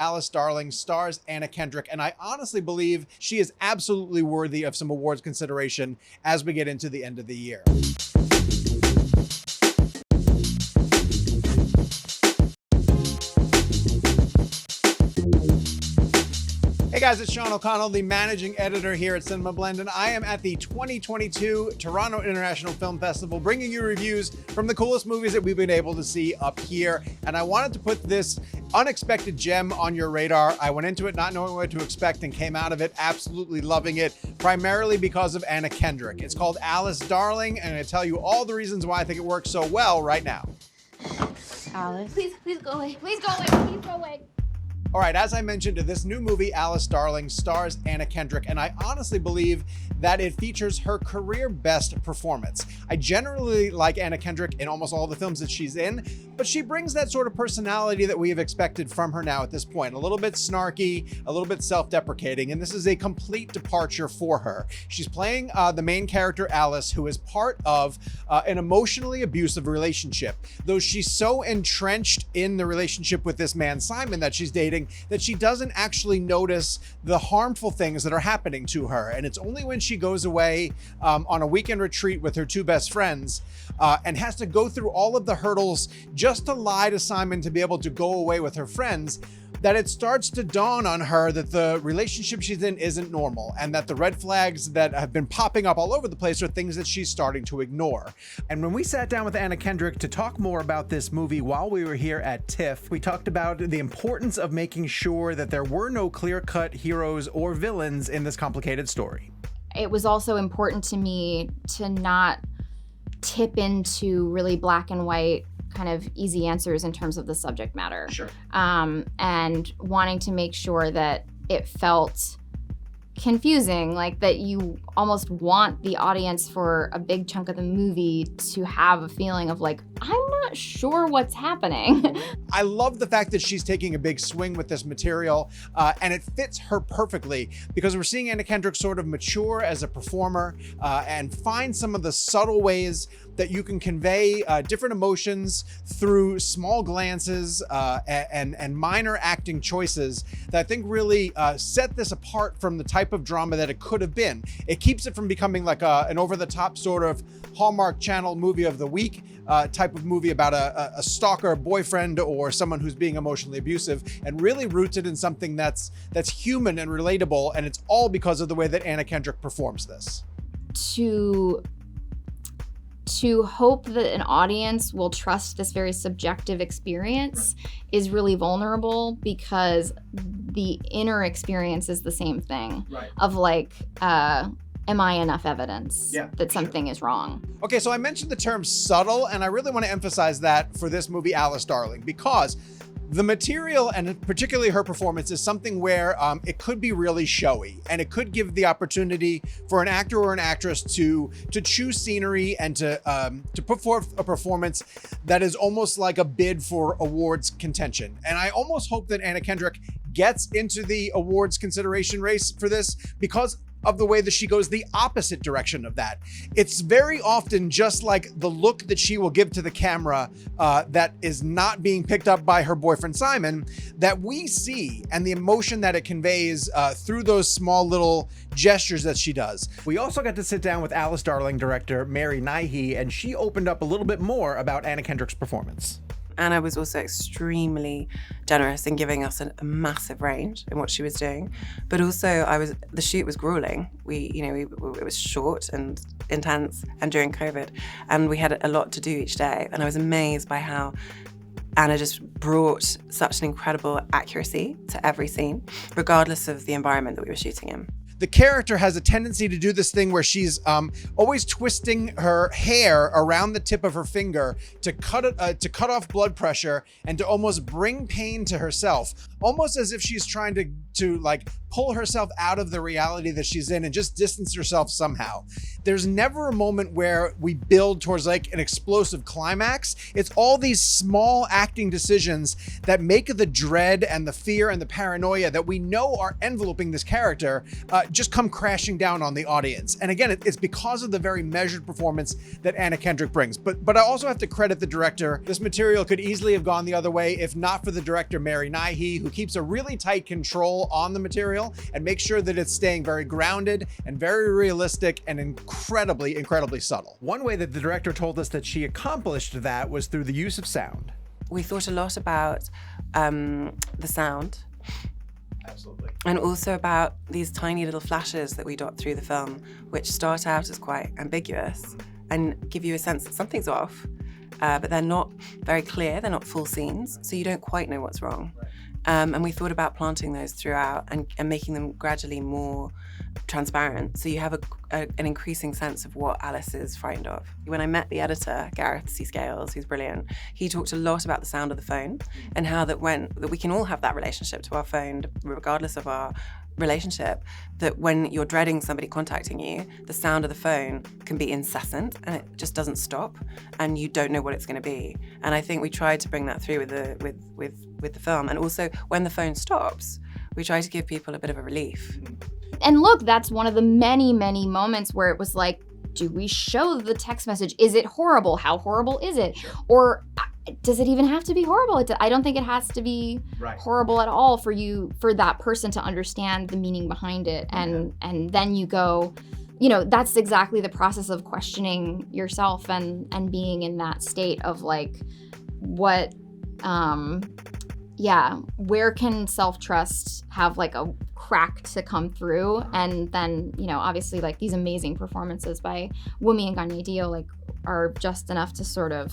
Alice Darling stars Anna Kendrick, and I honestly believe she is absolutely worthy of some awards consideration as we get into the end of the year. Hey guys, it's Sean O'Connell, the managing editor here at CinemaBlend, and I am at the 2022 Toronto International Film Festival, bringing you reviews from the coolest movies that we've been able to see up here. And I wanted to put this unexpected gem on your radar. I went into it not knowing what to expect and came out of it absolutely loving it, primarily because of Anna Kendrick. It's called Alice Darling, and I'm going to tell you all the reasons why I think it works so well right now. Alice? Please go away. Please go away. Please go away. All right, as I mentioned, this new movie, Alice Darling, stars Anna Kendrick, and I honestly believe that it features her career best performance. I generally like Anna Kendrick in almost all the films that she's in, but she brings that sort of personality that we have expected from her now at this point. A little bit snarky, a little bit self-deprecating, and this is a complete departure for her. She's playing the main character, Alice, who is part of an emotionally abusive relationship. Though she's so entrenched in the relationship with this man, Simon, that she's dating, that she doesn't actually notice the harmful things that are happening to her. And it's only when she goes away on a weekend retreat with her two best friends and has to go through all of the hurdles just to lie to Simon to be able to go away with her friends, that it starts to dawn on her that the relationship she's in isn't normal, and that the red flags that have been popping up all over the place are things that she's starting to ignore. And when we sat down with Anna Kendrick to talk more about this movie while we were here at TIFF, we talked about the importance of making sure that there were no clear-cut heroes or villains in this complicated story. It was also important to me to not tip into really black and white kind of easy answers in terms of the subject matter. Sure. And wanting to make sure that it felt confusing, like that you almost want the audience for a big chunk of the movie to have a feeling of like, I'm not sure what's happening. I love the fact that she's taking a big swing with this material, and it fits her perfectly because we're seeing Anna Kendrick sort of mature as a performer and find some of the subtle ways that you can convey different emotions through small glances and minor acting choices that I think really set this apart from the type of drama that it could have been. It keeps it from becoming like an over-the-top sort of Hallmark Channel movie of the week type of movie about a stalker boyfriend or someone who's being emotionally abusive, and really roots it in something that's human and relatable, and it's all because of the way that Anna Kendrick performs this. To hope that an audience will trust this very subjective experience is really vulnerable, because the inner experience is the same thing of like, am I enough evidence that something is wrong? Okay, so I mentioned the term subtle, and I really want to emphasize that for this movie, Alice Darling, because the material, and particularly her performance, is something where it could be really showy, and it could give the opportunity for an actor or an actress to choose scenery and to put forth a performance that is almost like a bid for awards contention. And I almost hope that Anna Kendrick gets into the awards consideration race for this because of the way that she goes the opposite direction of that. It's very often just like the look that she will give to the camera that is not being picked up by her boyfriend Simon that we see, and the emotion that it conveys through those small little gestures that she does. We also got to sit down with Alice Darling director Mary Nighy, and she opened up a little bit more about Anna Kendrick's performance. Anna was also extremely generous in giving us a massive range in what she was doing, but also the shoot was grueling. It was short and intense, and during COVID, and we had a lot to do each day. And I was amazed by how Anna just brought such an incredible accuracy to every scene, regardless of the environment that we were shooting in. The character has a tendency to do this thing where she's always twisting her hair around the tip of her finger to cut off blood pressure and to almost bring pain to herself, almost as if she's trying to like pull herself out of the reality that she's in and just distance herself somehow. There's never a moment where we build towards like an explosive climax. It's all these small acting decisions that make the dread and the fear and the paranoia that we know are enveloping this character just come crashing down on the audience. And again, it's because of the very measured performance that Anna Kendrick brings. But I also have to credit the director. This material could easily have gone the other way if not for the director, Mary Nighy, who keeps a really tight control on the material and makes sure that it's staying very grounded and very realistic and incredibly subtle. One way that the director told us that she accomplished that was through the use of sound. We thought a lot about the sound. Absolutely. And also about these tiny little flashes that we dot through the film, which start out as quite ambiguous and give you a sense that something's off, but they're not very clear, they're not full scenes, so you don't quite know what's wrong. Right. And we thought about planting those throughout and making them gradually more transparent, so you have an increasing sense of what Alice is frightened of. When I met the editor, Gareth C. Scales, who's brilliant, he talked a lot about the sound of the phone and how that we can all have that relationship to our phone, regardless of our relationship, that when you're dreading somebody contacting you, the sound of the phone can be incessant and it just doesn't stop and you don't know what it's going to be. And I think we tried to bring that through with the film. And also when the phone stops, we try to give people a bit of a relief. And look, that's one of the many moments where it was like, do we show the text message? Is it horrible? How horrible is it? Or does it even have to be horrible? I don't think it has to be horrible at all for that person to understand the meaning behind it. And then you go, that's exactly the process of questioning yourself and being in that state of like, what, where can self-trust have like a crack to come through? And then, obviously like these amazing performances by Wunmi and Ganye Dio like are just enough to sort of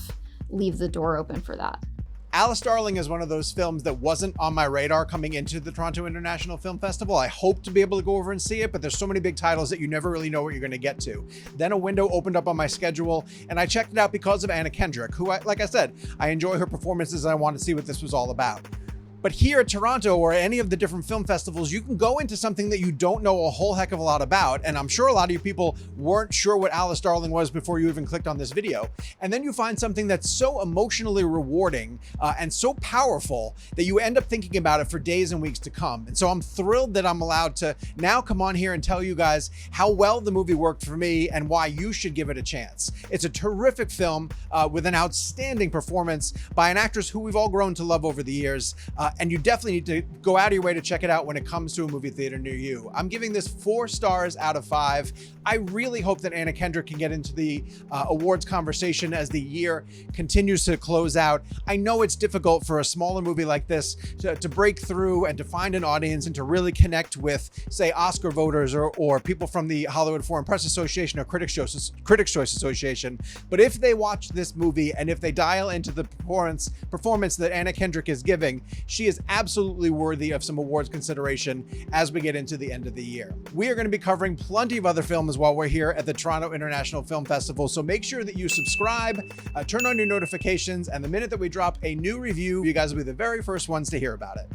leave the door open for that. Alice Darling is one of those films that wasn't on my radar coming into the Toronto International Film Festival. I hope to be able to go over and see it, but there's so many big titles that you never really know what you're going to get to. Then a window opened up on my schedule, and I checked it out because of Anna Kendrick, who, like I said, I enjoy her performances and I wanted to see what this was all about. But here at Toronto or any of the different film festivals, you can go into something that you don't know a whole heck of a lot about. And I'm sure a lot of you people weren't sure what Alice Darling was before you even clicked on this video. And then you find something that's so emotionally rewarding and so powerful that you end up thinking about it for days and weeks to come. And so I'm thrilled that I'm allowed to now come on here and tell you guys how well the movie worked for me and why you should give it a chance. It's a terrific film with an outstanding performance by an actress who we've all grown to love over the years. And you definitely need to go out of your way to check it out when it comes to a movie theater near you. I'm giving this 4 stars out of 5. I really hope that Anna Kendrick can get into the awards conversation as the year continues to close out. I know it's difficult for a smaller movie like this to break through and to find an audience and to really connect with, say, Oscar voters or people from the Hollywood Foreign Press Association or Critics' Choice Association. But if they watch this movie and if they dial into the performance that Anna Kendrick is giving, she is absolutely worthy of some awards consideration as we get into the end of the year. We are going to be covering plenty of other films while we're here at the Toronto International Film Festival, so make sure that you subscribe, turn on your notifications, and the minute that we drop a new review, you guys will be the very first ones to hear about it.